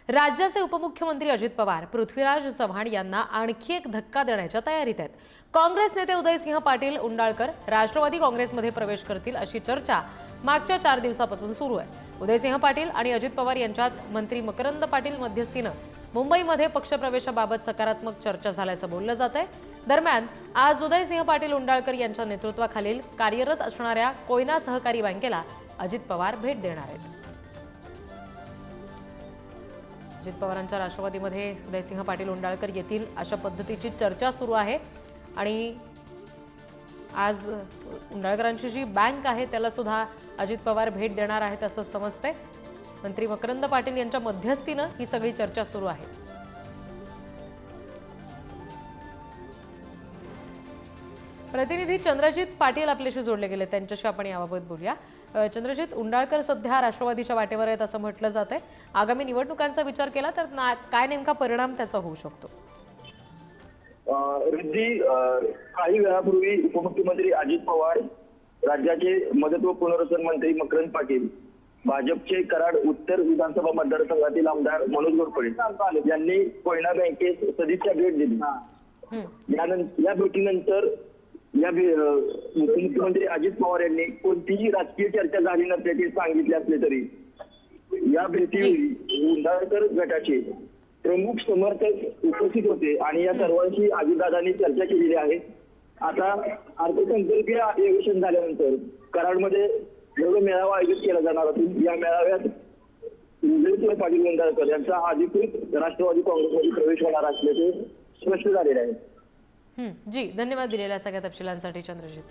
राज्याचे उपमुख्यमंत्री अजित पवार पृथ्वीराज चव्हाण यांना आणखी एक धक्का देण्याच्या तयारीत आहेत। काँग्रेस नेते उदयसिंह पाटील उंडाळकर राष्ट्रवादी काँग्रेसमध्ये प्रवेश करतील अशी चर्चा मागच्या 4 दिवसापासून सुरू आहे। उदयसिंह पाटील आणि अजित पवार यांच्यात मंत्री मकरंद पाटील मध्यस्थीने मुंबईमध्ये पक्षप्रवेशाबाबत सकारात्मक चर्चा झाल्याचं बोललं जातंय। दरम्यान आज उदयसिंह पाटील उंडाळकर यांच्या नेतृत्वाखालील कार्यरत असणाऱ्या कोयना सहकारी बँकेला अजित पवार भेट देणार आहेत। अजित पवारांच्या राष्ट्रवादीमध्ये उदयसिंह पाटील उंडाळकर येतील अशा पद्धतीची चर्चा सुरू आहे आणि आज उंडाळकरांची जी बँक आहे त्याला सुद्धा अजित पवार भेट देणार आहेत असं समजते। मंत्री मकरंद पाटील यांच्या मध्यस्थीने ही सगळी चर्चा सुरू आहे। प्रतिनिधी चंद्रजित पाटील आपल्याशी जोडले गेले, त्यांच्याशी आपण याबाबत बोलूया। चंद्रजित, उंडाळकर सध्या राष्ट्रवादीच्या वाटेवर आहेत असं म्हटलं जातंय। आगामी निवडणुकांचा विचार केला तर काय नेमका परिणाम त्याचा होऊ शकतो? रिद्धी, काही वेळापूर्वी उपमुख्यमंत्री अजित पवार, राज्याचे मदत व पुनर्वसन मंत्री मकरंद पाटील, भाजपचे कराड उत्तर विधानसभा मतदारसंघातील आमदार मनोज घोरपडे यांनी कोयना बँकेत सदिच्छा भेट दिली। या भेटीनंतर उपमुख्यमंत्री अजित पवार यांनी कोणतीही राजकीय चर्चा झाली नसल्याचे सांगितले असले तरी या भेटीवेळी उंडाळकर गटाचे प्रमुख समर्थक उपस्थित होते आणि या सर्वांशी अजितदादांनी चर्चा केलेली आहे। आता अर्थसंकल्पीय अधिवेशन झाल्यानंतर कराडमध्ये भव्य मेळावा आयोजित केला जाणार असून या मेळाव्यात उदयसिंह पाटील उंडाळकर यांचा अधिकृत राष्ट्रवादी काँग्रेसमध्ये प्रवेश होणार असल्याचे स्पष्ट झालेले आहे। जी, धन्यवाद दिलेल्या सगळ्या तपशिलांसाठी चंद्रजित।